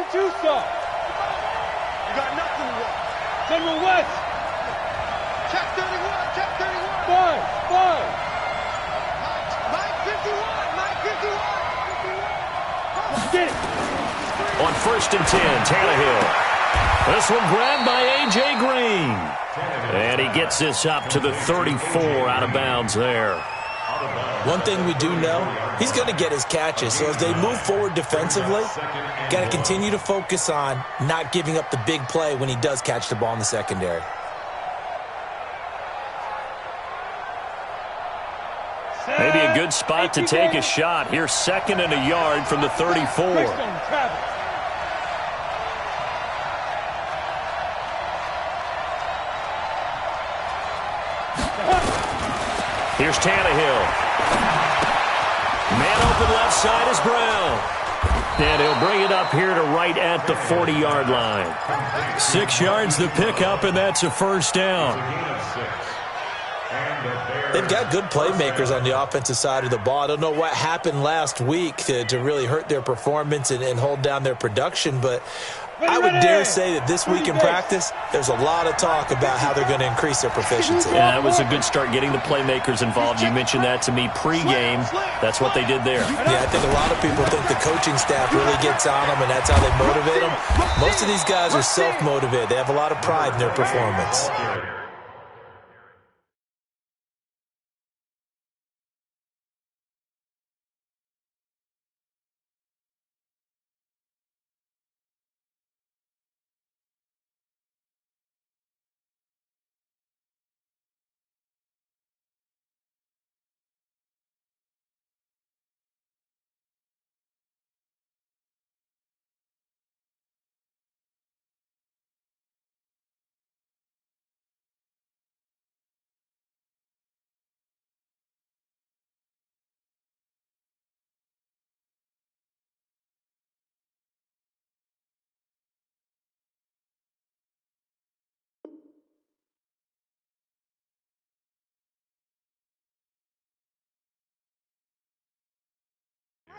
what you saw. You got nothing to watch. General West. Check 31, check 31. Five. Mike 51, Mike 51. Get it. On 1st and 10, Tannehill. This one grabbed by A.J. Green. And he gets this up to the 34 out of bounds there. One thing we do know, he's going to get his catches. So as they move forward defensively, got to continue to focus on not giving up the big play when he does catch the ball in the secondary. Maybe a good spot to take a shot. Here's 2nd and a yard from the 34. Here's Tannehill. Man open left side is Brown. And he'll bring it up here to right at the 40-yard line. 6 yards the pickup, and that's a first down. They've got good playmakers on the offensive side of the ball. I don't know what happened last week to really hurt their performance and hold down their production, but I would dare say that this week in practice, there's a lot of talk about how they're going to increase their proficiency. Yeah, that was a good start getting the playmakers involved. You mentioned that to me pregame. That's what they did there. Yeah, I think a lot of people think the coaching staff really gets on them, and that's how they motivate them. Most of these guys are self-motivated. They have a lot of pride in their performance.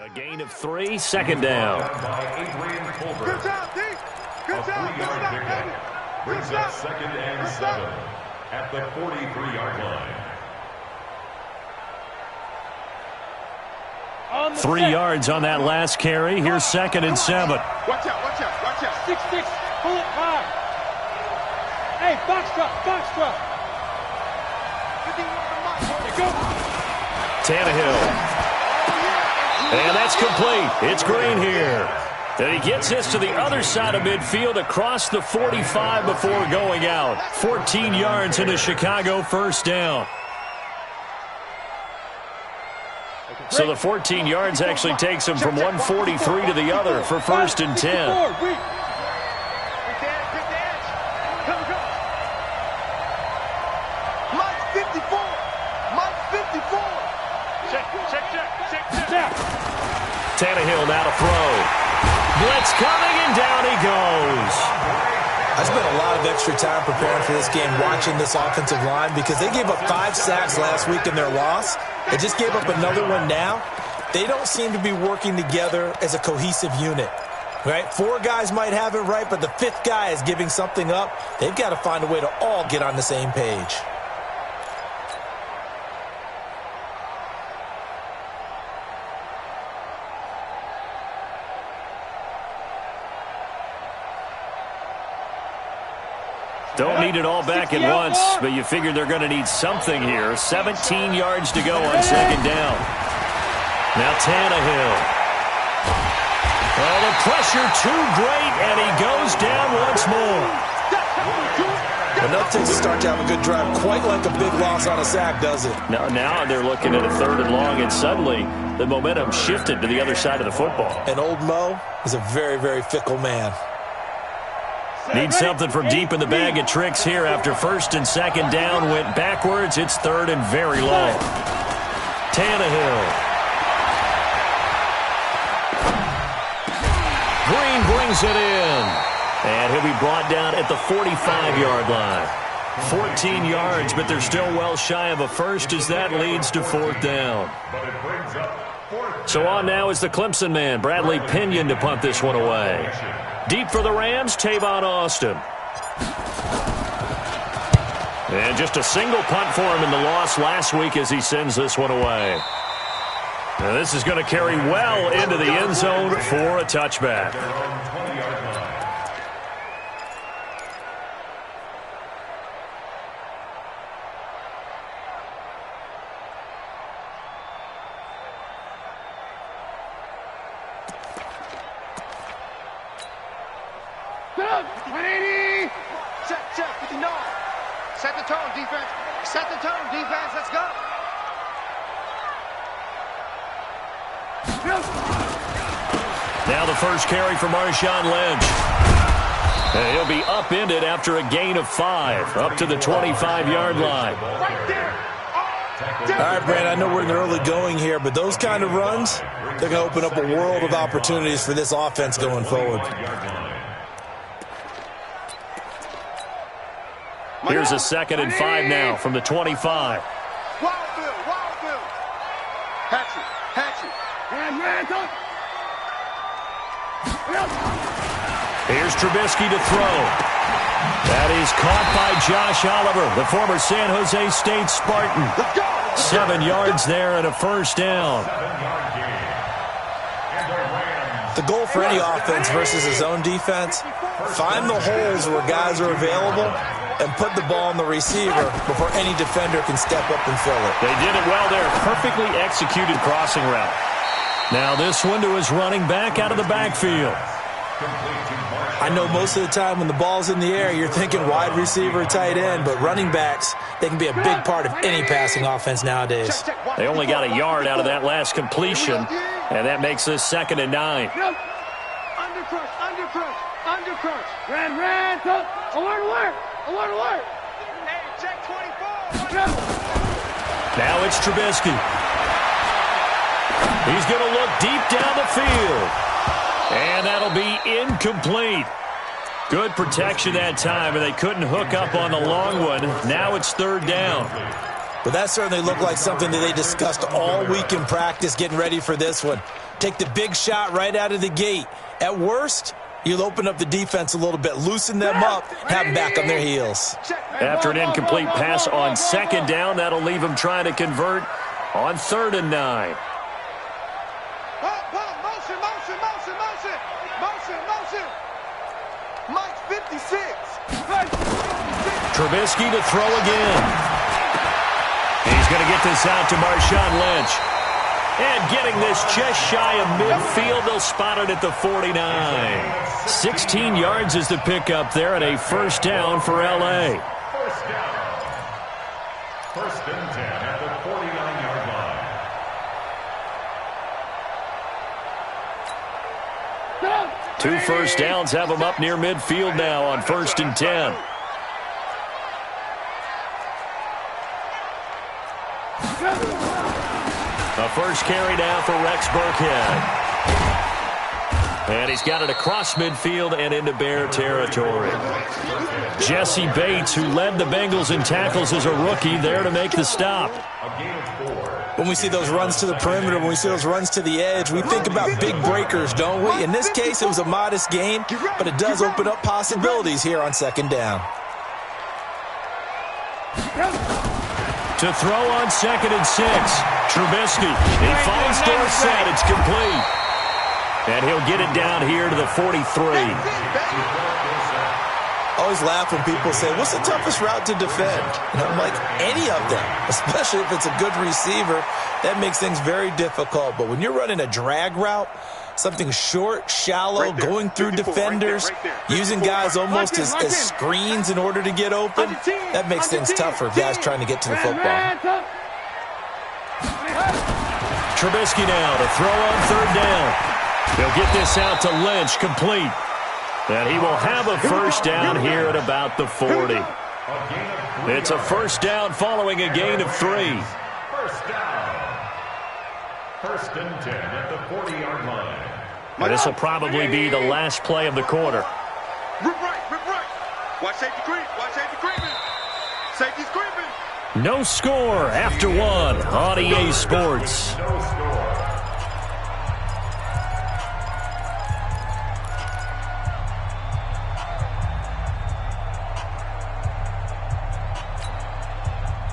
A gain of 3, 2nd down. Good job, D. Good job. Brings up 2nd and 7 at the 43-yard line. 3 yards on that last carry. Here's 2nd and 7. Watch out. 6-6. Pull it high. Hey, box drop. Tannehill. And that's complete. It's Green here. And he gets this to the other side of midfield across the 45 before going out. 14 yards in a Chicago first down. So the 14 yards actually takes him from 143 to the other for 1st and 10. Mike 54. Check. Tannehill now to throw. Blitz coming, and down he goes. I spent a lot of extra time preparing for this game watching this offensive line because they gave up 5 sacks last week in their loss. They just gave up another one now. They don't seem to be working together as a cohesive unit. Right? 4 guys might have it right, but the 5th guy is giving something up. They've got to find a way to all get on the same page. Don't need it all back at once, but you figure they're going to need something here. 17 yards to go on 2nd down. Now Tannehill. Oh, the pressure too great, and he goes down once more. Enough to start to have a good drive, quite like a big loss on a sack, does it? Now they're looking at a 3rd and long, and suddenly the momentum shifted to the other side of the football. And old Mo is a very, very fickle man. Need something from deep in the bag of tricks here after 1st and 2nd down. Went backwards. It's 3rd and very long. Tannehill. Green brings it in. And he'll be brought down at the 45-yard line. 14 yards, but they're still well shy of a first as that leads to 4th down. But it brings up So on now is the Clemson man, Bradley Pinion, to punt this one away. Deep for the Rams, Tavon Austin. And just a single punt for him in the loss last week as he sends this one away. Now this is going to carry well into the end zone for a touchback. Set the tone, defense. Set the tone, defense. Let's go. Now the first carry for Marshawn Lynch. And he'll be upended after a gain of 5, up to the 25-yard line. All right, Brand, I know we're in the early going here, but those kind of runs, they're going to open up a world of opportunities for this offense going forward. Here's a 2nd and 5 now from the 25. Wild Bill. Hatchet. Here's Trubisky to throw. That is caught by Josh Oliver, the former San Jose State Spartan. 7 yards there and a first down. The goal for any offense versus a zone defense, find the holes where guys are available and put the ball on the receiver before any defender can step up and fill it. They did it well there. Perfectly executed crossing route. Now this one to his running back out of the backfield. I know most of the time when the ball's in the air, you're thinking wide receiver, tight end, but running backs, they can be a big part of any passing offense nowadays. They only got a yard out of that last completion, and that makes this 2nd and 9. Undercrush. Ran. Alert. Hey, check 24. Now it's Trubisky. He's going to look deep down the field. And that'll be incomplete. Good protection that time, and they couldn't hook up on the long one. Now it's 3rd down. But that certainly looked like something that they discussed all week in practice getting ready for this one. Take the big shot right out of the gate. At worst, you'll open up the defense a little bit, loosen them up, have them back on their heels. After an incomplete pass on 2nd down, that'll leave them trying to convert on 3rd and 9. Motion. Mike 56. Trubisky to throw again. He's going to get this out to Marshawn Lynch. And getting this just shy of midfield, they'll spot it at the 49. 16 yards is the pickup there, and a first down for L.A. First down. 1st and 10 at the 49-yard line. 2 first downs have them up near midfield now on 1st and 10. A first carry now for Rex Burkhead. And he's got it across midfield and into Bear territory. Jesse Bates, who led the Bengals in tackles as a rookie, there to make the stop. When we see those runs to the perimeter, when we see those runs to the edge, we think about big breakers, don't we? In this case, it was a modest gain, but it does open up possibilities here on 2nd down. To throw on 2nd and 6. Trubisky. He finds Dorsett. It's complete. And he'll get it down here to the 43. I always laugh when people say, what's the toughest route to defend? And I'm like, any of them, especially if it's a good receiver. That makes things very difficult. But when you're running a drag route, something short, shallow, going through defenders, using guys almost as screens in order to get open, that makes things tougher for guys trying to get to the football. Trubisky now to throw on 3rd down. He'll get this out to Lynch, complete. And he will have a first down here at about the 40. It's a first down following a gain of 3. First down. 1st and 10 at the 40-yard line. And this will probably be the last play of the quarter. Rip right. Watch safety creeping. Safety's creeping. No score after 1 on EA Sports. No score.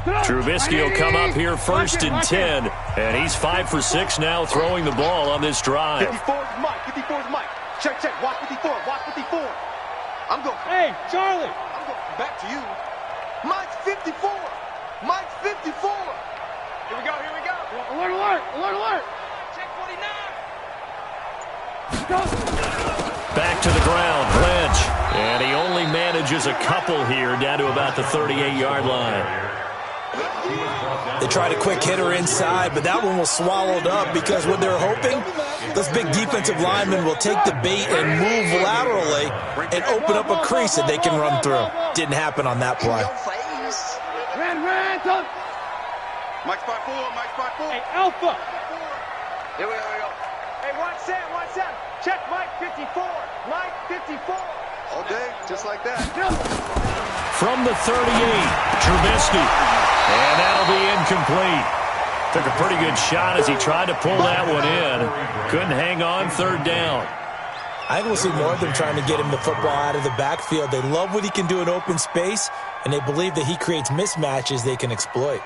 Trubisky will come up here first and 10, and he's 5 for 6 now throwing the ball on this drive. 54's Mike. 54's Mike. Check, check. Watch 54. Watch 54. I'm going. Hey, Charlie. I'm going back to you. Mike's 54. Mike's 54. Here we go. Here we go. Alert, alert. Alert, alert. Check 49. Go. Back to the ground, Lynch. And he only manages a couple here down to about the 38-yard line. They tried a quick hitter inside, but that one was swallowed up because what they're hoping, those big defensive linemen will take the bait and move laterally and open up a crease that they can run through. Didn't happen on that play. Ran, talk. Mike's 5-4. Mike's 5-4. Hey, Alpha. Here we go. Here we go. Hey, watch that. Watch that. Check Mike 54. Mike 54. All day, just like that. From the 38, Trubisky. And that'll be incomplete. Took a pretty good shot as he tried to pull that one in. Couldn't hang on, third down. I think we'll see more of them trying to get him the football out of the backfield. They love what he can do in open space, and they believe that he creates mismatches they can exploit.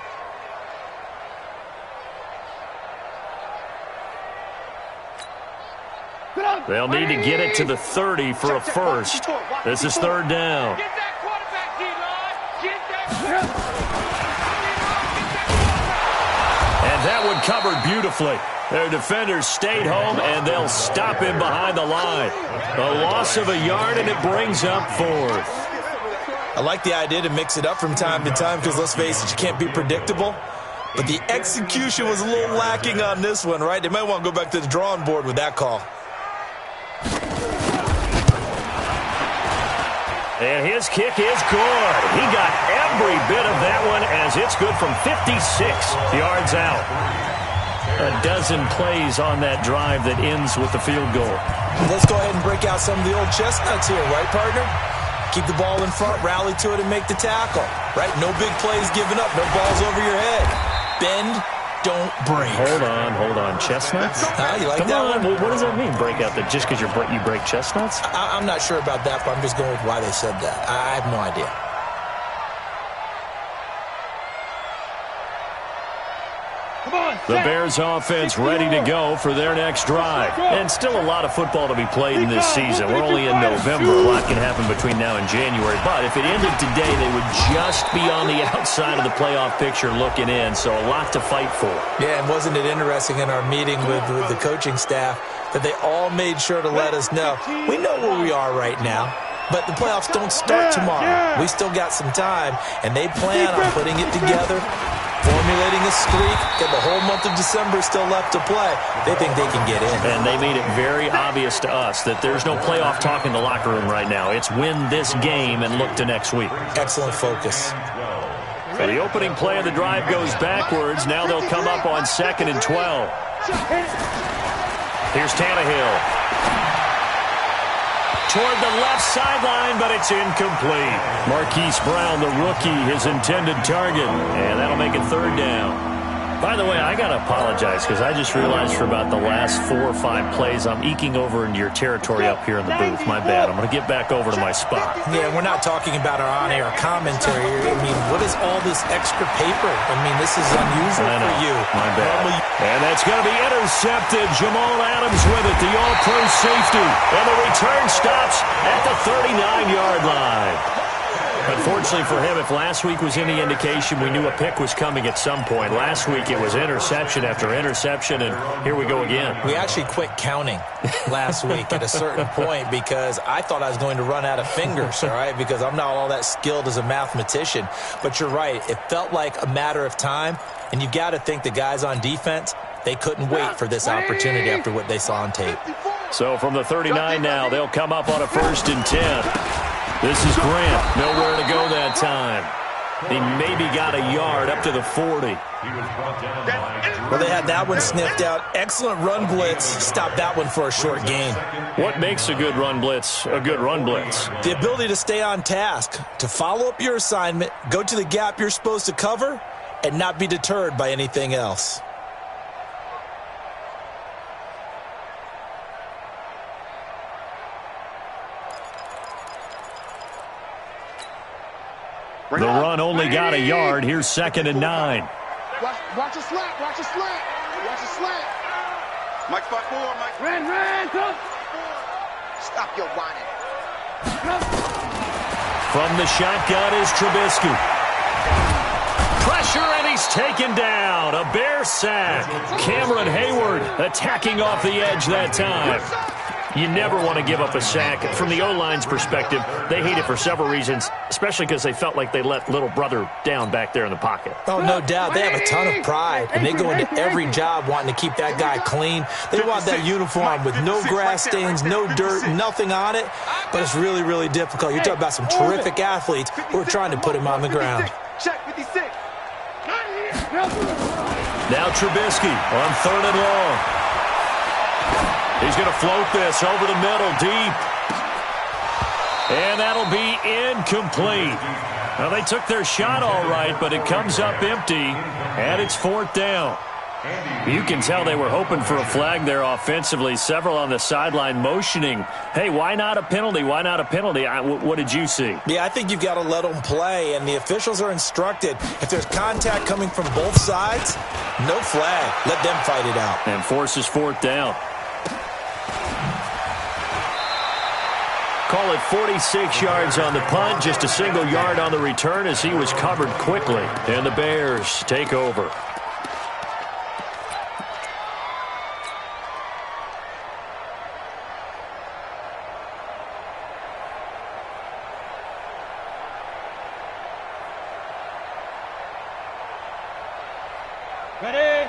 They'll need to get it to the 30 for a first. This is third down. Get that quarterback, D-line. Get that. And that one covered beautifully. Their defenders stayed home, and they'll stop him behind the line. A loss of a yard, and it brings up fourth. I like the idea to mix it up from time to time because, let's face it, you can't be predictable. But the execution was a little lacking on this one, right? They might want to go back to the drawing board with that call. And his kick is good. He got every bit of that one as it's good from 56 yards out. A dozen plays on that drive that ends with the field goal. Let's go ahead and break out some of the old chestnuts here, right, partner? Keep the ball in front, rally to it, and make the tackle, right? No big plays given up, no balls over your head. Bend, don't break. Hold on. Chestnuts? You like Come that on. one? What does that mean, break out? That just because you break chestnuts? I'm not sure about that, but I'm just going with why they said that. I have no idea. The Bears offense ready to go for their next drive. And still a lot of football to be played in this season. We're only in November. A lot can happen between now and January. But if it ended today, they would just be on the outside of the playoff picture looking in. So a lot to fight for. Yeah, and wasn't it interesting in our meeting with the coaching staff that they all made sure to let us know, we know where we are right now, but the playoffs don't start tomorrow. We still got some time, and they plan on putting it together, formulating a streak, and the whole month of December is still left to play. They think they can get in. And they made it very obvious to us that there's no playoff talk in the locker room right now. It's win this game and look to next week. Excellent focus. So the opening play of the drive goes backwards. Now they'll come up on 2nd and 12. Here's Tannehill. Toward the left sideline, but it's incomplete. Marquise Brown, the rookie, his intended target. And that'll make it third down. By the way, I got to apologize because I just realized for about the last 4 or 5 plays, I'm eking over into your territory up here in the booth. My bad. I'm going to get back over to my spot. Yeah, we're not talking about our on-air commentary here. I mean, what is all this extra paper? I mean, this is unusual for you. My bad. And that's going to be intercepted. Jamal Adams with it, the all-pro safety. And the return stops at the 39-yard line. Unfortunately for him, if last week was any indication, we knew a pick was coming at some point. Last week it was interception after interception, and here we go again. We actually quit counting last week at a certain point because I thought I was going to run out of fingers, all right, because I'm not all that skilled as a mathematician. But you're right. It felt like a matter of time, and you got to think the guys on defense, they couldn't wait for this opportunity after what they saw on tape. So from the 39 now, they'll come up on a 1st and 10. This is Grant. Nowhere to go that time. He maybe got a yard up to the 40. Well, they had that one sniffed out. Excellent run blitz. Stopped that one for a short gain. What makes a good run blitz a good run blitz? The ability to stay on task, to follow up your assignment, go to the gap you're supposed to cover, and not be deterred by anything else. The run only got a yard. Here's 2nd and 9. Watch a slant. Watch a slant. Watch a slant. Mike, spot 4. Mike. Ran. Come. Stop your whining. From the shotgun is Trubisky. Pressure, and he's taken down. A Bear sack. Cameron Hayward attacking off the edge that time. You never want to give up a sack. From the O-line's perspective, they hate it for several reasons, especially because they felt like they let little brother down back there in the pocket. Oh, no doubt. They have a ton of pride, and they go into every job wanting to keep that guy clean. They want that uniform with no grass stains, no dirt, nothing on it, but it's really, really difficult. You're talking about some terrific athletes who are trying to put him on the ground. Check 56. Now Trubisky on 3rd and long. He's going to float this over the middle, deep. And that'll be incomplete. Now, they took their shot all right, but it comes up empty, and it's 4th down. You can tell they were hoping for a flag there offensively. Several on the sideline motioning, hey, why not a penalty? Why not a penalty? What did you see? Yeah, I think you've got to let them play, and the officials are instructed. If there's contact coming from both sides, no flag. Let them fight it out. And forces 4th down. Call it 46 yards on the punt, just a single yard on the return as he was covered quickly. And the Bears take over.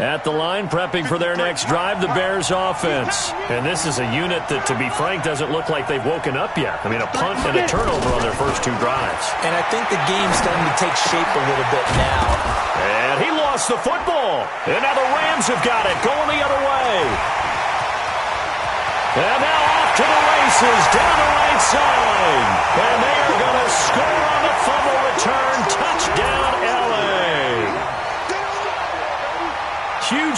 At the line, prepping for their next drive, the Bears offense. And this is a unit that, to be frank, doesn't look like they've woken up yet. I mean, a punt and a turnover on their first 2 drives. And I think the game's starting to take shape a little bit now. And he lost the football. And now the Rams have got it, going the other way. And now off to the races, down the right side. And they are going to score on the fumble return. Touchdown, L.A.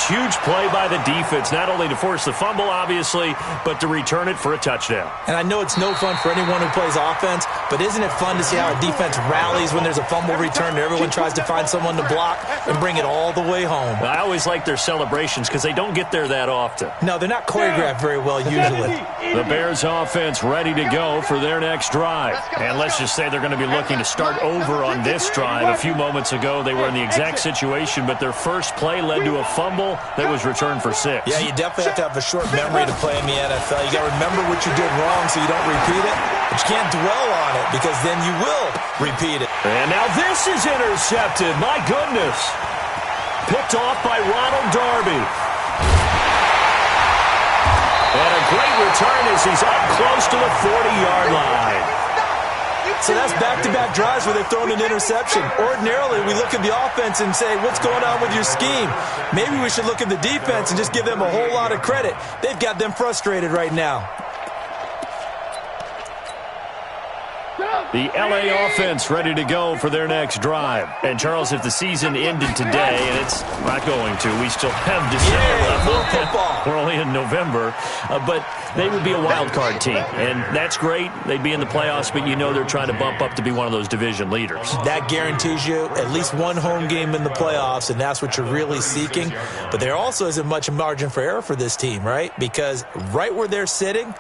Huge play by the defense, not only to force the fumble, obviously, but to return it for a touchdown. And I know it's no fun for anyone who plays offense, but isn't it fun to see how a defense rallies when there's a fumble return and everyone tries to find someone to block and bring it all the way home? I always like their celebrations because they don't get there that often. No, they're not choreographed very well usually. The Bears offense ready to go for their next drive. And let's just say they're going to be looking to start over on this drive. A few moments ago, they were in the exact situation, but their first play led to a fumble that was returned for 6. Yeah, you definitely have to have a short memory to play in the NFL. You got to remember what you did wrong so you don't repeat it. But you can't dwell on it because then you will repeat it. And now this is intercepted. My goodness. Picked off by Ronald Darby. And a great return as he's up close to the 40-yard line. So that's back-to-back drives where they've thrown an interception. Ordinarily, we look at the offense and say, what's going on with your scheme? Maybe we should look at the defense and just give them a whole lot of credit. They've got them frustrated right now. The L.A. offense ready to go for their next drive. And, Charles, if the season ended today, and it's not going to, we still have December left. More football. We're only in November. But they would be a wild card team. And that's great. They'd be in the playoffs, but you know they're trying to bump up to be one of those division leaders. That guarantees you at least one home game in the playoffs, and that's what you're really seeking. But there also isn't much margin for error for this team, right? Because right where they're sitting,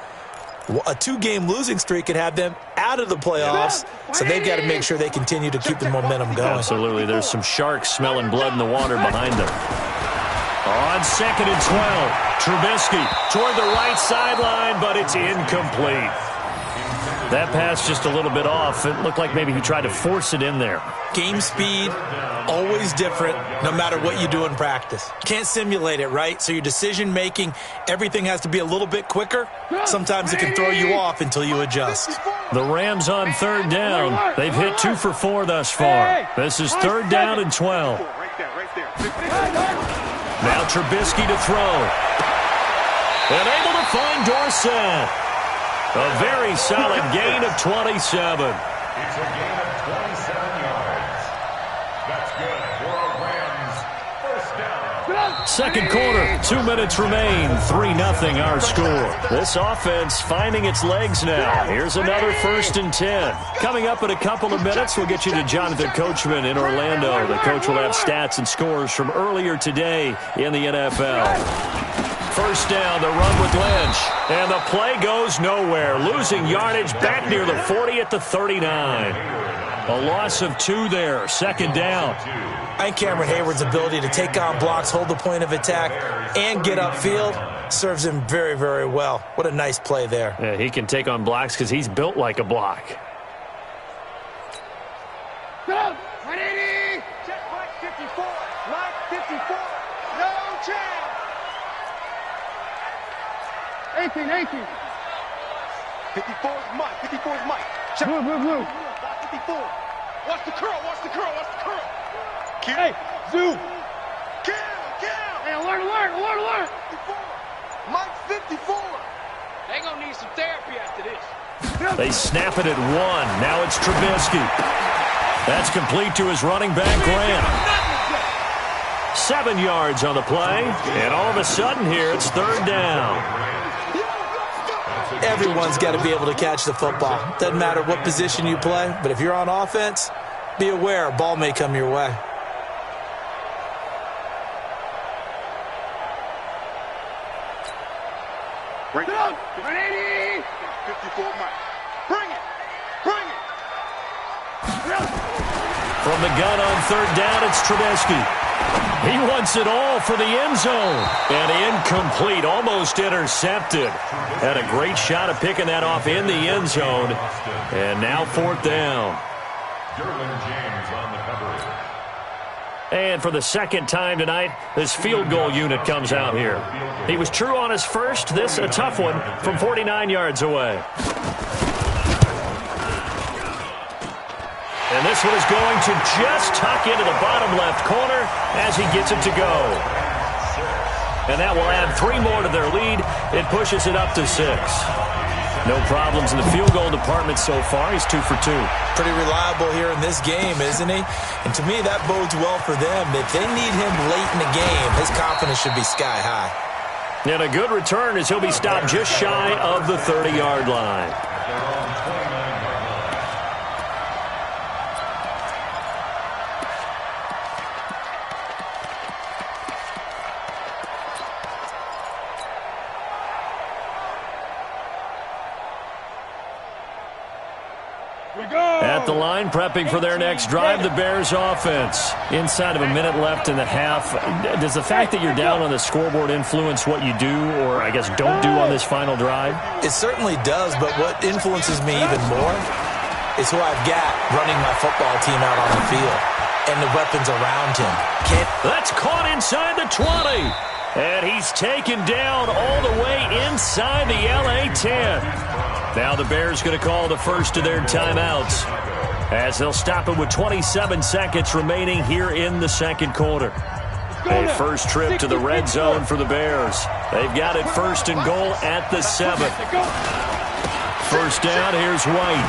a 2-game losing streak could have them out of the playoffs, so they've got to make sure they continue to keep the momentum going. Absolutely. There's some sharks smelling blood in the water behind them. On 2nd and 12, Trubisky toward the right sideline, but it's incomplete. That pass just a little bit off. It looked like maybe he tried to force it in there. Game speed, always different, no matter what you do in practice. Can't simulate it, right? So your decision-making, everything has to be a little bit quicker. Sometimes it can throw you off until you adjust. The Rams on 3rd down. They've hit 2 for 4 thus far. This is 3rd down and 12. Now Trubisky to throw. And able to find Dorsett. A very solid gain of 27. It's a gain of 27 yards. That's good for a Rams first down. Second quarter, 2 minutes remain, 3-0 our score. This offense finding its legs now. Here's another 1st and 10. Coming up in a couple of minutes, we'll get you to Jonathan Coachman in Orlando. The coach will have stats and scores from earlier today in the NFL. First down, the run with Lynch. And the play goes nowhere. Losing yardage back near the 40 at the 39. A loss of 2 there. Second down. I think Cameron Hayward's ability to take on blocks, hold the point of attack, and get upfield serves him very, very well. What a nice play there. Yeah, he can take on blocks because he's built like a block. Go! 180! Check Mike 54. Mike 54. No chance. 18. 54 is Mike. 54 is Mike. Check. Blue. 54. Watch the curl. Hey, zoom. Kill. Hey, alert. 54. Mike 54. They gonna need some therapy after this. They snap it at 1. Now it's Trubisky. That's complete to his running back, Grant. 7 yards on the play. And all of a sudden here, it's 3rd down. Everyone's got to be able to catch the football. Doesn't matter what position you play, but if you're on offense, be aware a ball may come your way. Bring it. 180. 54 Mike. Bring it. From the gun on 3rd down, it's Trubisky. He wants it all for the end zone. And incomplete, almost intercepted. Had a great shot of picking that off in the end zone. And now 4th down. James on the coverage. And for the second time tonight, this field goal unit comes out here. He was true on his first. This a tough one from 49 yards away. And this one is going to just tuck into the bottom left corner as he gets it to go. And that will add 3 more to their lead. It pushes it up to 6. No problems in the field goal department so far. He's 2 for 2. Pretty reliable here in this game, isn't he? And to me, that bodes well for them. If they need him late in the game, his confidence should be sky high. And a good return as he'll be stopped just shy of the 30-yard line. At the line, prepping for their next drive, the Bears offense. Inside of a minute left in the half. Does the fact that you're down on the scoreboard influence what you do, or I guess don't do on this final drive? It certainly does, but what influences me even more is who I've got running my football team out on the field and the weapons around him. That's caught inside the 20. And he's taken down all the way inside the LA 10. Now the Bears going to call the first of their timeouts as they'll stop it with 27 seconds remaining here in the second quarter. A first trip to the red zone for the Bears. They've got it 1st and goal at the 7. First down, here's White.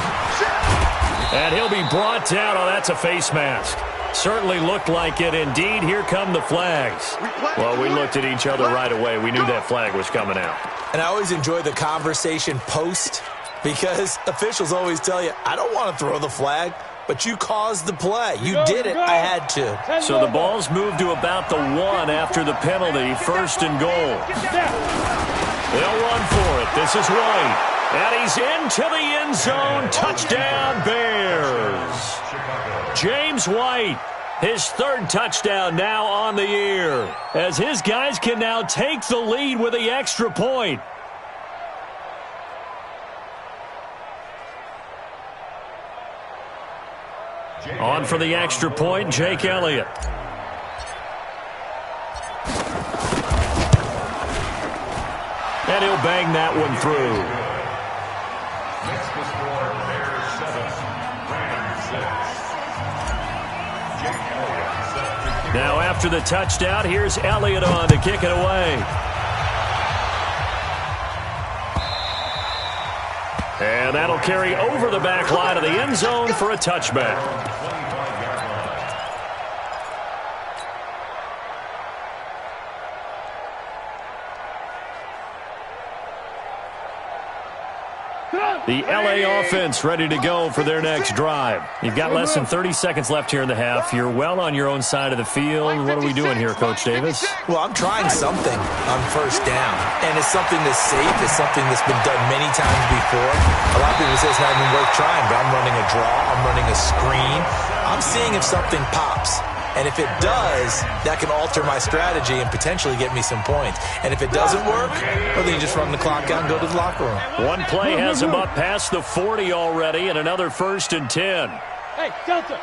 And he'll be brought down. Oh, that's a face mask. Certainly looked like it. Indeed, here come the flags. Well, we looked at each other right away. We knew that flag was coming out. And I always enjoy the conversation post because officials always tell you, I don't want to throw the flag, but you caused the play. You did it. I had to. So the ball's moved to about the 1 after the penalty. 1st and goal. They'll run for it. This is White. And he's into the end zone. Touchdown, Bears. James White, his 3rd touchdown now on the year, as his guys can now take the lead with the extra point. On for the extra point, Jake Elliott. And he'll bang that one through. Makes the score Bears 7, Rams 6. Jake Elliott set to kick. Now after the touchdown, here's Elliott on to kick it away. And that'll carry over the back line of the end zone for a touchback. The LA offense ready to go for their next drive. You've got less than 30 seconds left here in the half. You're well on your own side of the field. What are we doing here, Coach Davis? Well, I'm trying something on first down, and it's something that's safe. It's something that's been done many times before. A lot of people say it's not even worth trying, but I'm running a draw. I'm running a screen. I'm seeing if something pops. And if it does, that can alter my strategy and potentially get me some points. And if it doesn't work, well, then you just run the clock out and go to the locker room. One play has him up past the 40 already, and another 1st and 10. Hey, Delta.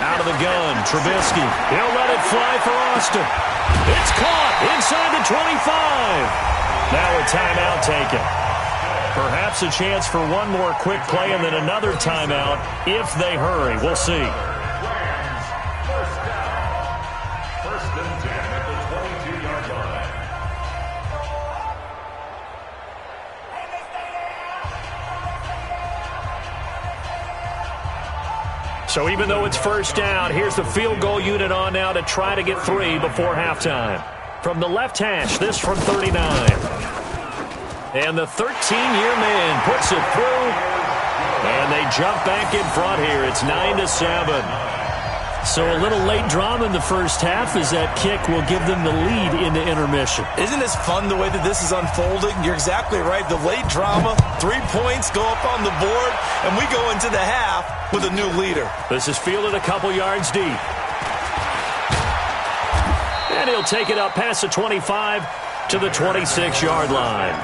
Out of the gun, Trubisky. He'll let it fly for Austin. It's caught inside the 25. Now a timeout taken. Perhaps a chance for one more quick play and then another timeout if they hurry. We'll see. Rams, first down. 1st and 10 at the 22-yard line. So even though it's first down, here's the field goal unit on now to try to get 3 before halftime. From the left hash, this from 39. And the 13-year man puts it through. And they jump back in front here. It's 9-7. So a little late drama in the first half as that kick will give them the lead into intermission. Isn't this fun the way that this is unfolding? You're exactly right. The late drama, 3 points go up on the board, and we go into the half with a new leader. This is fielded a couple yards deep. And he'll take it up past the 25 to the 26-yard line.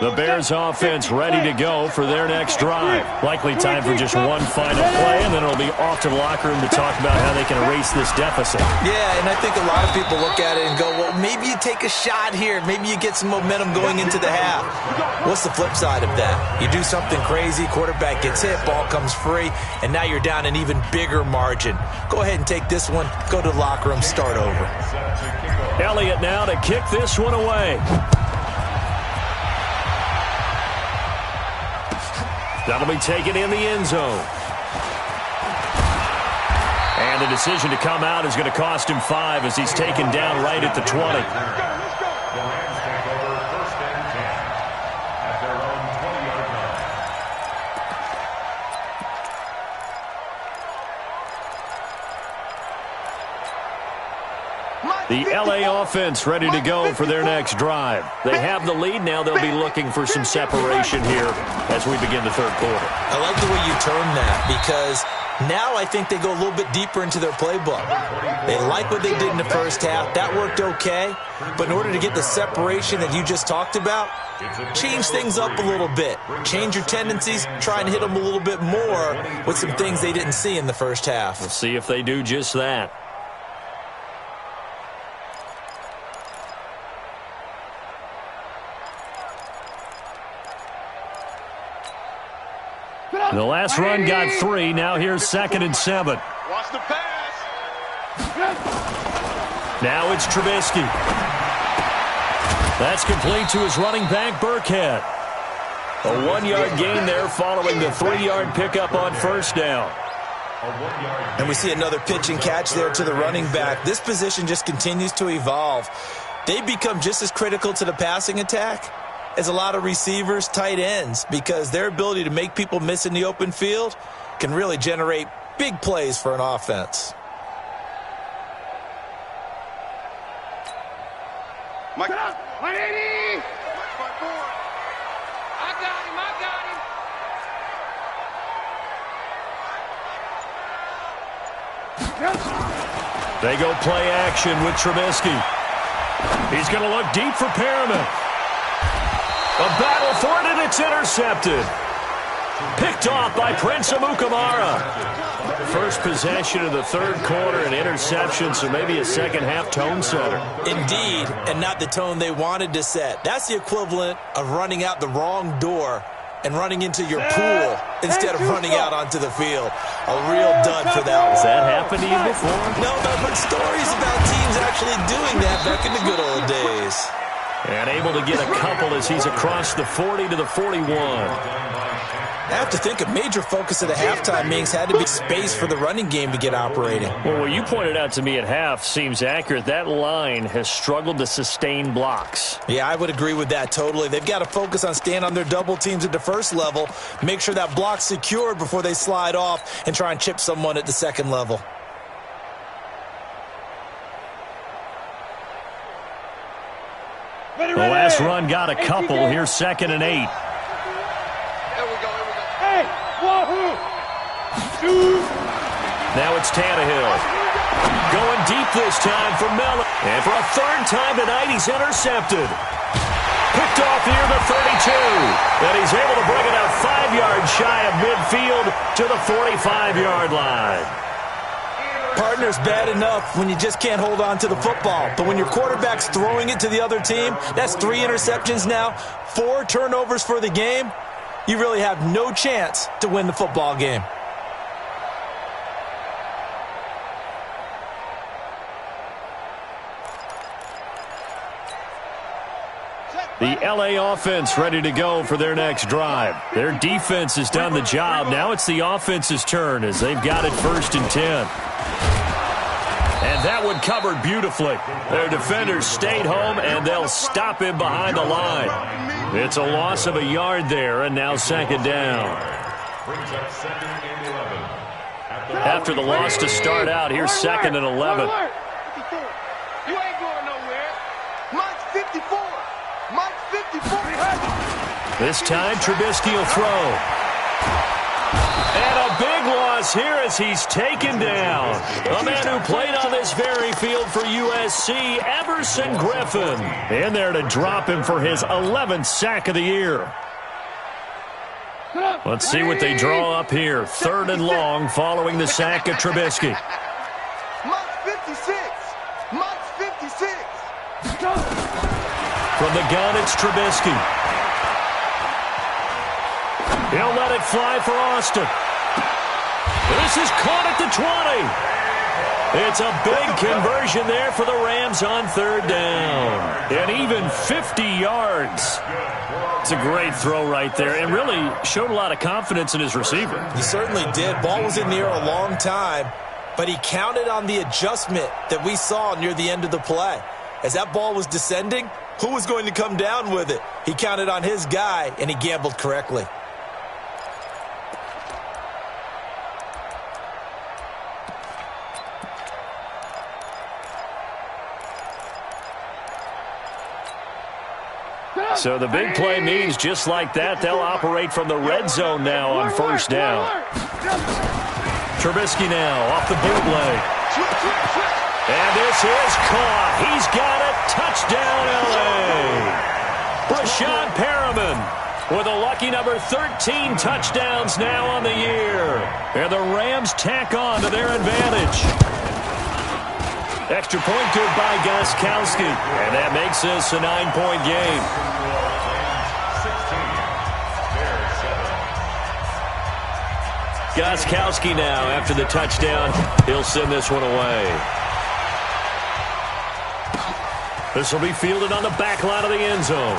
The Bears offense ready to go for their next drive. Likely time for just one final play, and then it'll be off to the locker room to talk about how they can erase this deficit. Yeah, and I think a lot of people look at it and go, well, maybe you take a shot here. Maybe you get some momentum going into the half. What's the flip side of that? You do something crazy, quarterback gets hit, ball comes free, and now you're down an even bigger margin. Go ahead and take this one, go to the locker room, start over. Elliott now to kick this one away. That'll be taken in the end zone. And the decision to come out is going to cost him 5 as he's taken down right at the 20. The Rams take over 1st and 10 at their own 20-yard line. The LA offense ready to go for their next drive. They have the lead. Now they'll be looking for some separation here as we begin the third quarter. I like the way you term that because now I think they go a little bit deeper into their playbook. They like what they did in the first half. That worked okay. But in order to get the separation that you just talked about, change things up a little bit. Change your tendencies. Try and hit them a little bit more with some things they didn't see in the first half. We'll see if they do just that. The last run got 3. Now here's 2nd and 7. Watch the pass. Now it's Trubisky. That's complete to his running back, Burkhead. A 1-yard gain there following the 3-yard pickup on first down. And we see another pitch and catch there to the running back. This position just continues to evolve. They become just as critical to the passing attack as a lot of receivers, tight ends, because their ability to make people miss in the open field can really generate big plays for an offense. Mike, 180. I got him. They go play action with Trubisky. He's going to look deep for Perriman. A battle for it, and it's intercepted. Picked off by Prince Amukamara. First possession of the third quarter, an interception, so maybe a second-half tone setter. Indeed, and not the tone they wanted to set. That's the equivalent of running out the wrong door and running into your pool instead of running out onto the field. A real dud for that one. Has that happened to you before? No, I've heard stories about teams actually doing that back in the good old days. And able to get a couple as he's across the 40 to the 41. I have to think a major focus of the halftime meetings had to be space for the running game to get operating. Well, what you pointed out to me at half seems accurate. That line has struggled to sustain blocks. Yeah, I would agree with that totally. They've got to focus on staying on their double teams at the first level, make sure that block's secured before they slide off and try and chip someone at the second level. The last run got a couple. Here's 2nd and 8. Now it's Tannehill. Going deep this time for Mellon. And for a 3rd time tonight, he's intercepted. Picked off near the 32. And he's able to bring it out 5 yards shy of midfield to the 45-yard line. Partner's bad enough when you just can't hold on to the football. But when your quarterback's throwing it to the other team, that's 3 interceptions now, 4 turnovers for the game. You really have no chance to win the football game. The LA offense ready to go for their next drive. Their defense has done the job. Now it's the offense's turn as they've got it 1st and 10. And that one covered beautifully. Their defenders stayed home, and they'll stop him behind the line. It's a loss of a yard there, and now 2nd down. After the loss to start out, here's 2nd and 11. You ain't going nowhere. Mike's 54. Mike's 54. This time, Trubisky will throw. And a big loss here as he's taken down. A man who played on this very field for USC, Everson Griffin. In there to drop him for his 11th sack of the year. Let's see what they draw up here. 3rd and long following the sack of Trubisky. Mike's 56. Mike's 56. From the gun, it's Trubisky. He'll let it fly for Austin. This is caught at the 20. It's a big conversion there for the Rams on 3rd down. And even 50 yards. It's a great throw right there and really showed a lot of confidence in his receiver. He certainly did. Ball was in the air a long time, but he counted on the adjustment that we saw near the end of the play. As that ball was descending, who was going to come down with it? He counted on his guy, and he gambled correctly. So the big play means just like that, they'll operate from the red zone now on 1st down. Trubisky now off the bootleg. And this is caught. He's got it. Touchdown, L.A. Brashad Perriman with a lucky number 13 touchdowns now on the year. And the Rams tack on to their advantage. Extra point good by Gostkowski. And that makes this a 9-point game. Gostkowski now after the touchdown. He'll send this one away. This will be fielded on the back line of the end zone.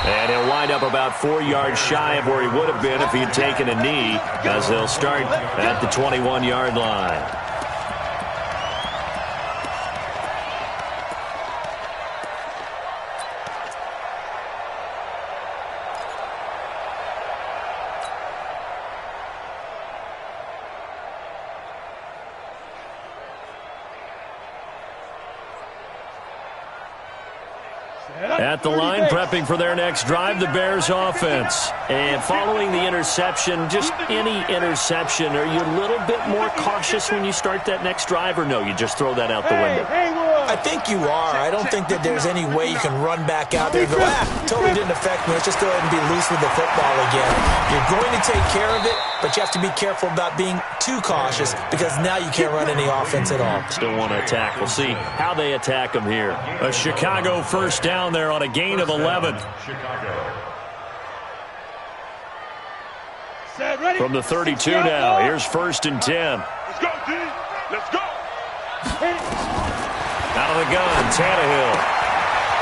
And he'll wind up about 4 yards shy of where he would have been if he had taken a knee, as they'll start at the 21-yard line. At the line, prepping for their next drive, the Bears offense. And following the interception, just any interception, are you a little bit more cautious when you start that next drive, or no, you just throw that out the window? I think you are. I don't think that there's any way you can run back out there and go, totally didn't affect me. Let's just go ahead and be loose with the football again. You're going to take care of it, but you have to be careful about being too cautious because now you can't run any offense at all. Still want to attack. We'll see how they attack them here. A Chicago 1st down there on a gain of 11. From the 32 now, here's 1st and 10. Let's go, D. Let's go. Out of the gun, Tannehill.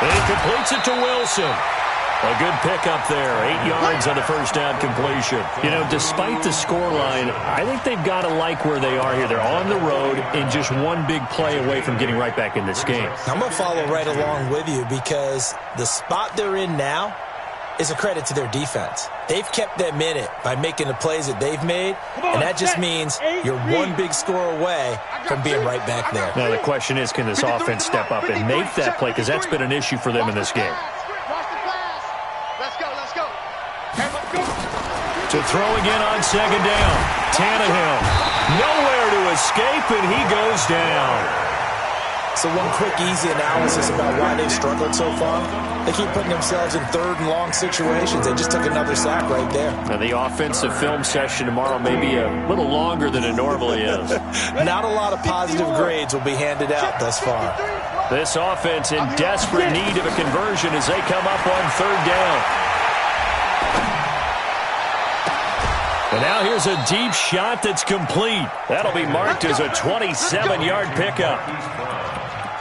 And he completes it to Wilson. A good pickup there. 8 yards on the first down completion. You know, despite the scoreline, I think they've got to like where they are here. They're on the road and just one big play away from getting right back in this game. I'm going to follow right along with you because the spot they're in now is a credit to their defense. They've kept them in it by making the plays that they've made, and that just means you're one big score away from being right back there. Now the question is, can this offense step up and make that play? Because that's been an issue for them in this game. To throw again on 2nd down. Tannehill. Nowhere to escape, and he goes down. So one quick, easy analysis about why they've struggled so far. They keep putting themselves in 3rd and long situations. They just took another sack right there. Now the offensive film session tomorrow may be a little longer than it normally is. Not a lot of positive grades will be handed out thus far. This offense in desperate need of a conversion as they come up on 3rd down. And now here's a deep shot that's complete. That'll be marked as a 27-yard pickup.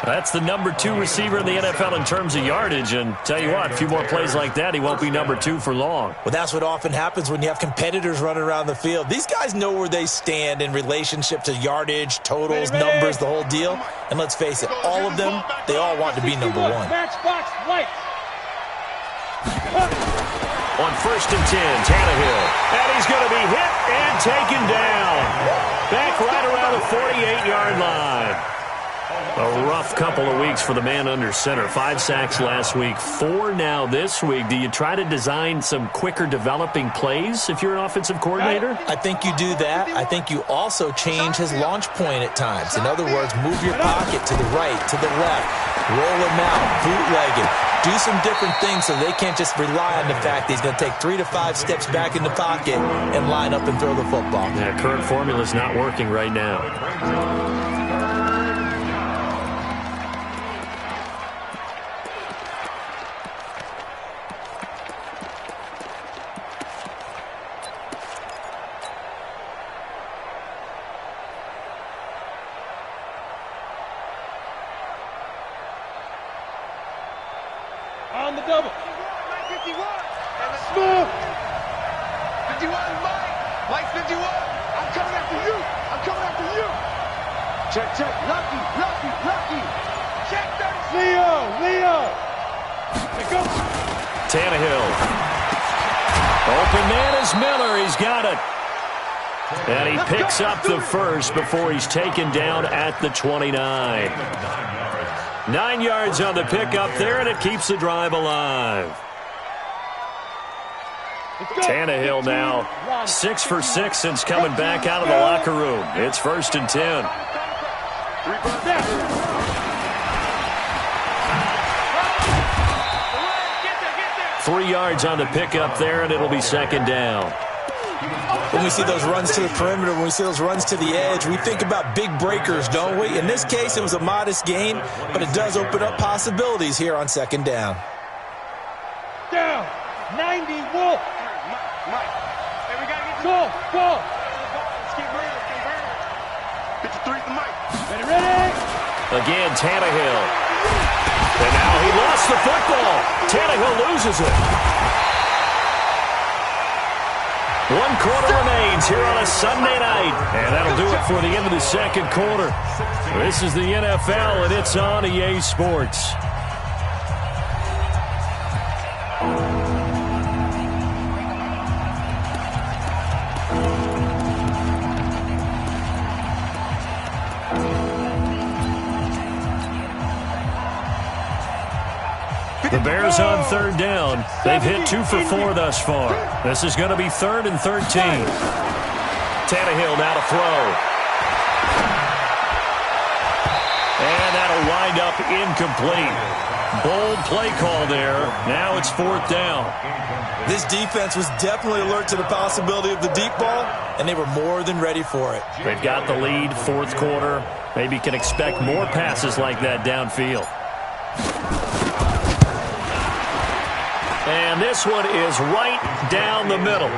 That's the number 2 receiver in the NFL in terms of yardage. And tell you what, a few more plays like that, he won't be number 2 for long. Well, that's what often happens when you have competitors running around the field. These guys know where they stand in relationship to yardage, totals, numbers, the whole deal. And let's face it, all of them, they all want to be number 1. Matchbox lights. On 1st and 10, Tannehill. And he's going to be hit and taken down. Back right around the 48-yard line. A rough couple of weeks for the man under center. 5 sacks last week, 4 now this week. Do you try to design some quicker developing plays if you're an offensive coordinator? I think you do that. I think you also change his launch point at times. In other words, move your pocket to the right, to the left, roll him out, bootleg him. Do some different things so they can't just rely on the fact that he's going to take 3 to 5 steps back in the pocket and line up and throw the football. Yeah, current formula is not working right now. On the double. 51. And the smooth. 51 Mike. Mike 51. I'm coming after you. I'm coming after you. Check, check. Lucky. Check 30. Leo. Here goes. Tannehill. Open man is Miller. He's got it. And he picks up the first before he's taken down at the 29. 9 yards on the pickup there, and it keeps the drive alive. Tannehill now 6 for 6 since coming back out of the locker room. It's 1st and 10. 3 yards on the pickup there, and it'll be 2nd down. When we see those runs to the perimeter, when we see those runs to the edge, we think about big breakers, don't we? In this case, it was a modest gain, but it does open up possibilities here on 2nd down. Down. 90 Wolf. Mike. Hey, we got to get go. Let's keep moving. 53 to Mike. Ready. Again, Tannehill. And now he lost the football. Tannehill loses it. 1 quarter remains here on a Sunday night. And that'll do it for the end of the 2nd quarter. This is the NFL, and it's on EA Sports. The Bears on 3rd down. They've hit 2 for 4 thus far. This is going to be 3rd and 13. Tannehill now to throw. And that'll wind up incomplete. Bold play call there. Now it's 4th down. This defense was definitely alert to the possibility of the deep ball, and they were more than ready for it. They've got the lead, 4th quarter. Maybe can expect more passes like that downfield. And this one is right down the middle.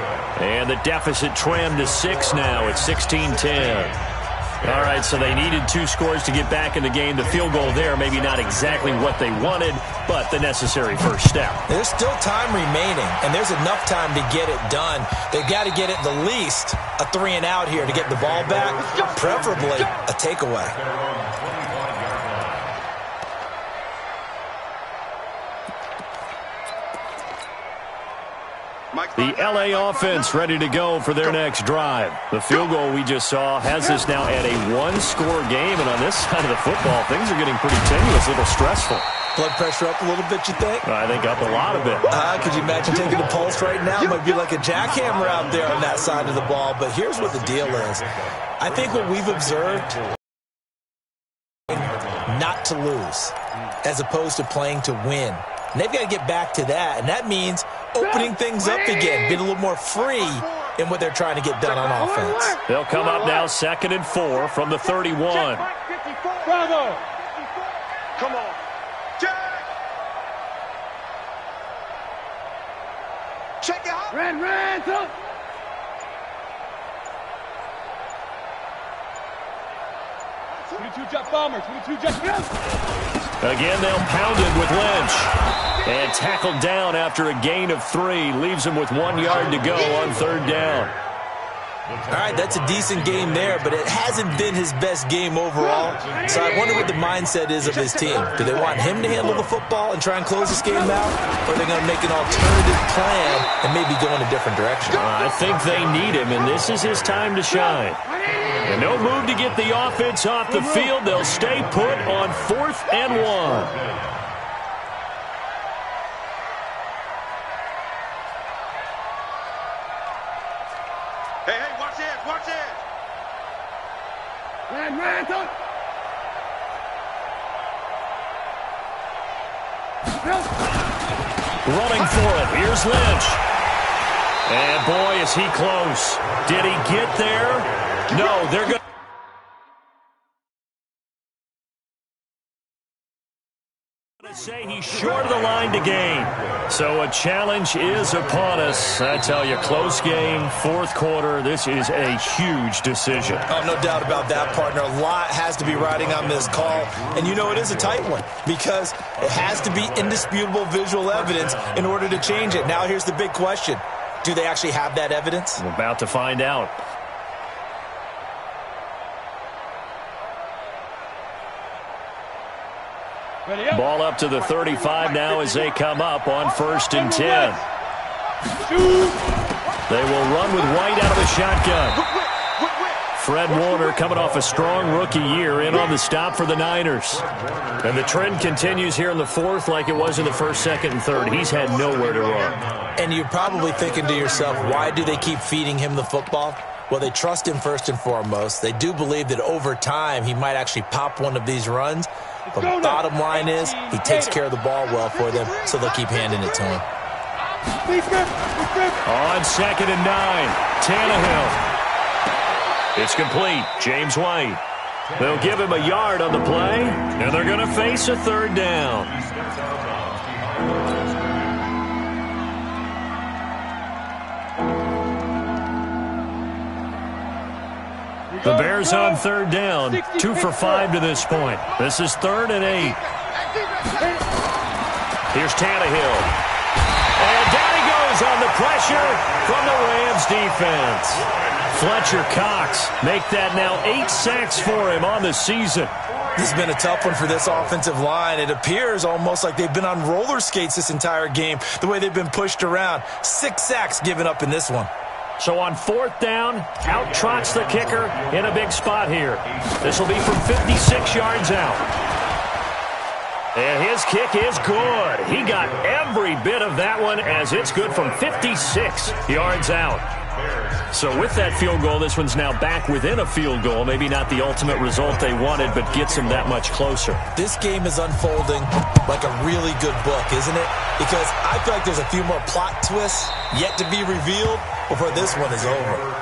And the deficit trimmed to 6 now at 16-10. All right, so they needed 2 scores to get back in the game. The field goal there, maybe not exactly what they wanted, but the necessary first step. There's still time remaining, and there's enough time to get it done. They've got to get it the least a 3-and-out here to get the ball back, preferably a takeaway. The LA offense ready to go for their next drive. The field goal we just saw has us now at a 1-score game, and on this side of the football, things are getting pretty tenuous, a little stressful. Blood pressure up a little bit, you think? I think up a lot of it. Could you imagine taking the pulse right now? It might be like a jackhammer out there on that side of the ball, but here's what the deal is. I think what we've observed, not to lose, as opposed to playing to win. And they've got to get back to that, and that means opening things up again, being a little more free in what they're trying to get done on offense. They'll come up now 2nd and 4 from the 31. Bravo. Come on. Check it out. Ran, son. Jet bomber, 22 jet. Again, they'll pound it with Lynch. And tackled down after a gain of 3. Leaves him with 1 yard to go on 3rd down. All right, that's a decent game there, but it hasn't been his best game overall. So I wonder what the mindset is of his team. Do they want him to handle the football and try and close this game out? Or are they going to make an alternative plan and maybe go in a different direction? I think they need him, and this is his time to shine. And no move to get the offense off the field. They'll stay put on 4th and 1. Hey, watch it, watch it. Ran, son. Running for it. Here's Lynch. And boy, is he close. Did he get there? No, they're going to say he's short of the line to gain. So a challenge is upon us. I tell you, close game, 4th quarter. This is a huge decision. Oh, no doubt about that, partner. A lot has to be riding on this call. And you know it is a tight one because it has to be indisputable visual evidence in order to change it. Now here's the big question. Do they actually have that evidence? We're about to find out. Ball up to the 35 now as they come up on 1st and 10. They will run with White out of the shotgun. Fred Warner coming off a strong rookie year in on the stop for the Niners. And the trend continues here in the 4th like it was in the 1st, 2nd, and 3rd. He's had nowhere to run. And you're probably thinking to yourself, why do they keep feeding him the football? Well, they trust him first and foremost. They do believe that over time he might actually pop one of these runs. But the bottom line is he takes care of the ball well for them, so they'll keep handing it to him. On 2nd and 9, Tannehill. It's complete. James White. They'll give him a yard on the play, and they're going to face a 3rd down. The Bears on 3rd down, 2 for 5 to this point. This is 3rd and 8. Here's Tannehill. And down he goes on the pressure from the Rams defense. Fletcher Cox make that now 8 sacks for him on the season. This has been a tough one for this offensive line. It appears almost like they've been on roller skates this entire game, the way they've been pushed around. 6 sacks given up in this one. So on 4th down, out trots the kicker in a big spot here. This will be from 56 yards out. And his kick is good. He got every bit of that one as it's good from 56 yards out. So with that field goal, this one's now back within a field goal. Maybe not the ultimate result they wanted, but gets them that much closer. This game is unfolding like a really good book, isn't it? Because I feel like there's a few more plot twists yet to be revealed before this one is over.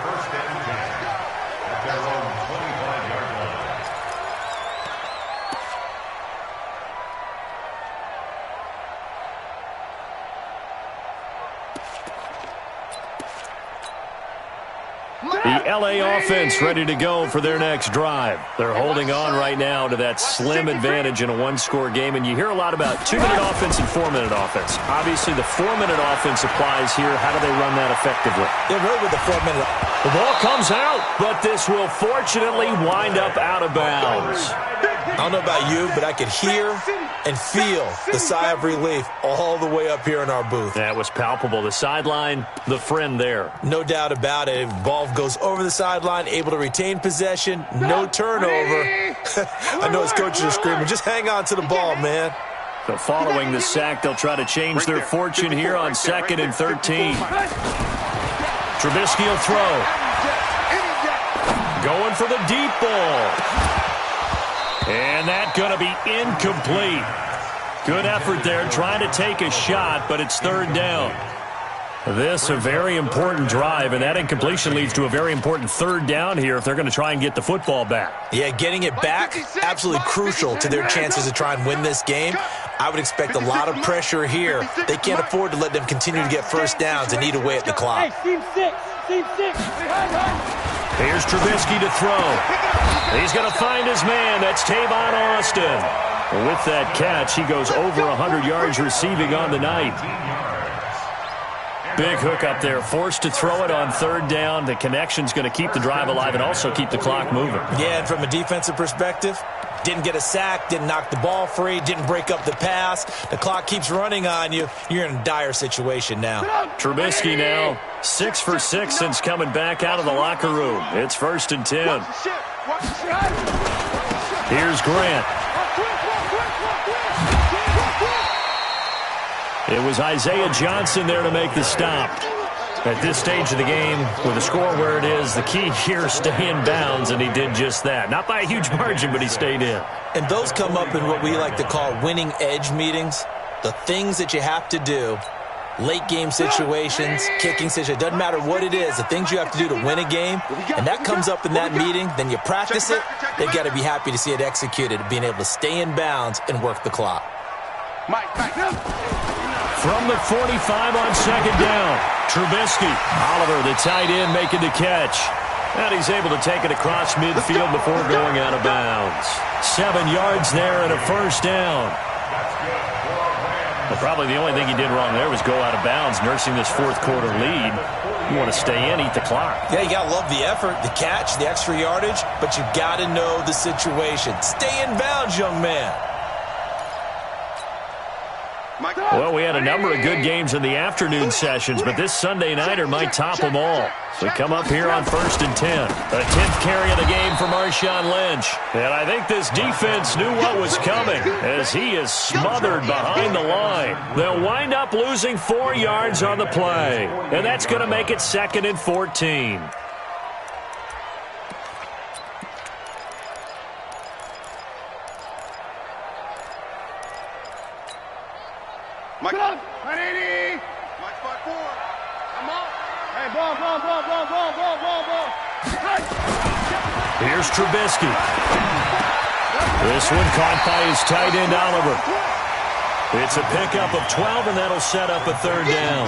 LA offense ready to go for their next drive. They're holding on right now to that slim advantage in a one-score game, and you hear a lot about 2-minute offense and 4-minute offense. Obviously, the 4-minute offense applies here. How do they run that effectively? They're really with the 4-minute. The ball comes out, but this will fortunately wind up out of bounds. I don't know about you, but I could hear and feel the sigh of relief all the way up here in our booth. That was palpable. The sideline, the friend there. No doubt about it. Ball goes over the sideline, able to retain possession, no turnover. I know his coaches are screaming, just hang on to the ball, man. So following the sack, they'll try to change their fortune here on 2nd and 13. Trubisky will throw. Going for the deep ball. And that's going to be incomplete. Good effort there trying to take a shot, but it's 3rd down. This a very important drive, and that incompletion leads to a very important 3rd down here if they're going to try and get the football back. Yeah, getting it back, absolutely crucial to their chances to try and win this game. I would expect a lot of pressure here. They can't afford to let them continue to get first downs and eat away at the clock. Team 6. Here's Trubisky to throw. He's going to find his man. That's Tavon Austin. With that catch, he goes over 100 yards receiving on the night. Big hook up there, forced to throw it on 3rd down. The connection's going to keep the drive alive and also keep the clock moving. Yeah, and from a defensive perspective, didn't get a sack, didn't knock the ball free, didn't break up the pass. The clock keeps running on you. You're in a dire situation now. Trubisky now 6 for 6 since coming back out of the locker room. It's 1st and 10. Here's Grant. It was Isaiah Johnson there to make the stop. At this stage of the game, with the score where it is, the key here, stay in bounds, and he did just that. Not by a huge margin, but he stayed in. And those come up in what we like to call winning edge meetings. The things that you have to do, late game situations, kicking situations, doesn't matter what it is, the things you have to do to win a game, and that comes up in that meeting, then you practice it, they've got to be happy to see it executed, being able to stay in bounds and work the clock. From the 45 on 2nd down, Trubisky. Oliver, the tight end, making the catch. And he's able to take it across midfield before going out of bounds. 7 yards there and a 1st down. Well, probably the only thing he did wrong there was go out of bounds, nursing this 4th quarter lead. You want to stay in, eat the clock. Yeah, you got to love the effort, the catch, the extra yardage, but you got to know the situation. Stay in bounds, young man. Well, we had a number of good games in the afternoon sessions, but this Sunday nighter might top them all. We come up here on 1st and 10. The 10th carry of the game for Marshawn Lynch. And I think this defense knew what was coming as he is smothered behind the line. They'll wind up losing 4 yards on the play. And that's going to make it 2nd and 14. Mike, 180. Mike 5-4. Come on. Hey, ball. Here's Trubisky. This one caught by his tight end, Oliver. It's a pickup of 12, and that'll set up a 3rd down.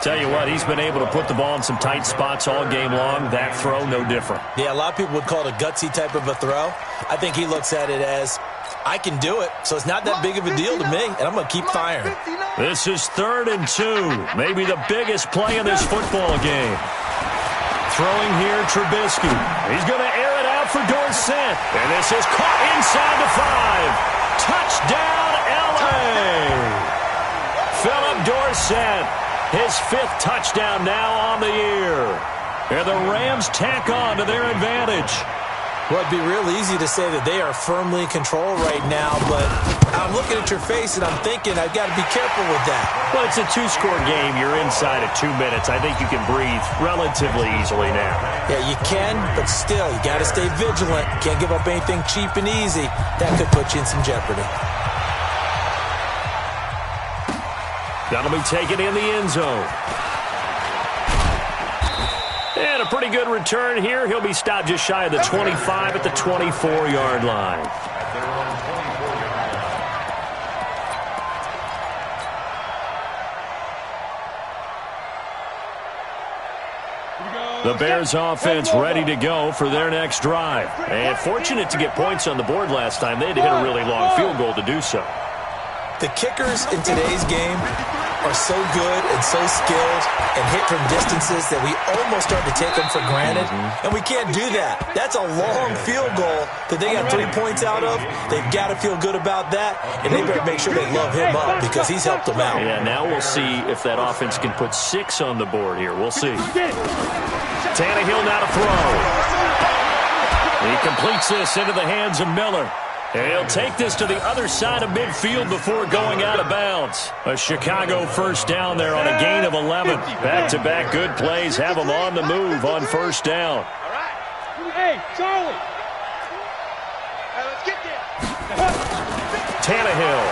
Tell you what, he's been able to put the ball in some tight spots all game long. That throw, no different. Yeah, a lot of people would call it a gutsy type of a throw. I think he looks at it as, I can do it, so it's not that big of a deal to me, and I'm going to keep firing. This is 3rd and 2, maybe the biggest play of this football game. Throwing here, Trubisky. He's going to air it out for Dorsett, and this is caught inside the 5. Touchdown, L.A. Philip Dorsett, his 5th touchdown now on the year. And the Rams tack on to their advantage. Well, it'd be real easy to say that they are firmly in control right now, but I'm looking at your face and I'm thinking I've got to be careful with that. Well, it's a 2-score game. You're inside of 2 minutes. I think you can breathe relatively easily now. Yeah, you can, but still, you got to stay vigilant. You can't give up anything cheap and easy. That could put you in some jeopardy. That'll be taken in the end zone. And a pretty good return here. He'll be stopped just shy of the 25 at the 24-yard line. Here we go. The Bears offense ready to go for their next drive. And fortunate to get points on the board last time. They had to hit a really long field goal to do so. The kickers in today's game are so good and so skilled and hit from distances that we almost start to take them for granted. And we can't do that. That's a long field goal that they got 3 points out of. They've got to feel good about that, and they better make sure they love him up because he's helped them out. Yeah, now we'll see if that offense can put 6 on the board here. We'll see. Tannehill now to throw. He completes this into the hands of Miller. And he'll take this to the other side of midfield before going out of bounds. A Chicago first down there on a gain of 11. Back-to-back good plays have them on the move on first down. All right. Hey, Charlie. Hey, let's get there. Tannehill.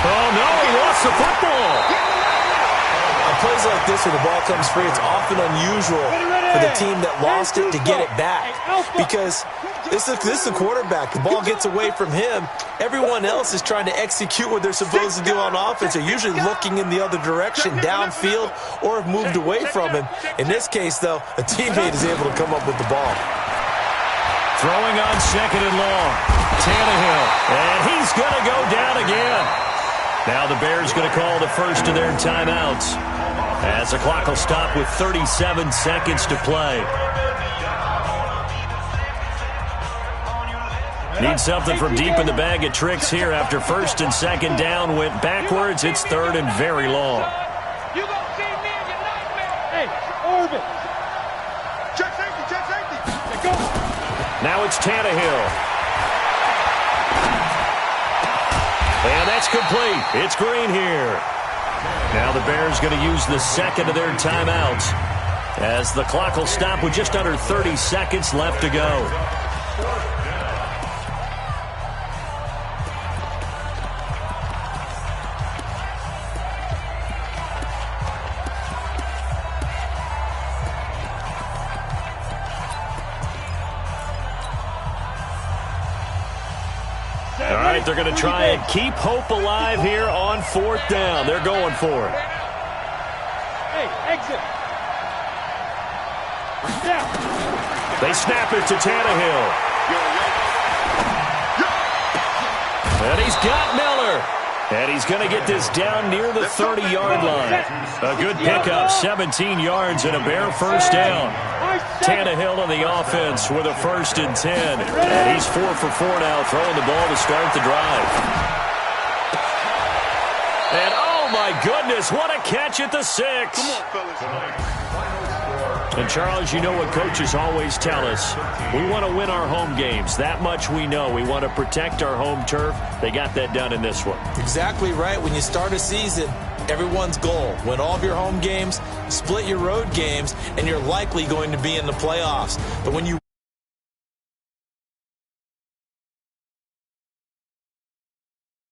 Oh, no, he lost the football. On plays like this where the ball comes free, it's often unusual for the team that lost it to get it back. Because this is the quarterback. The ball gets away from him. Everyone else is trying to execute what they're supposed to do on offense. They're usually looking in the other direction, downfield, or have moved away from him. In this case, though, a teammate is able to come up with the ball. Throwing on second and long. Tannehill. And he's going to go down again. Now the Bears going to call the first of their timeouts as the clock will stop with 37 seconds to play. Need something from deep in the bag of tricks here after first and second down went backwards. It's third and very long. You gonna see me in your nightmare. Hey, Orbit. Check safety, check safety. Hey, go. Now it's Tannehill. And that's complete. It's Green here. Now the Bears going to use the second of their timeouts as the clock will stop with just under 30 seconds left to go. All right, they're going to try and keep hope alive here on fourth down. They're going for it. Hey, exit. Down. They snap it to Tannehill. And he's got Miller. And he's going to get this down near the 30-yard line. A good pickup, 17 yards and a Bear first down. Tannehill on the offense with a 1st and 10. And he's 4 for 4 now, throwing the ball to start the drive. And oh my goodness, what a catch at the 6. Come on, fellas. And Charles, you know what coaches always tell us. We want to win our home games. That much we know. We want to protect our home turf. They got that done in this one. Exactly right. When you start a season, everyone's goal: win all of your home games, split your road games, and you're likely going to be in the playoffs. But when you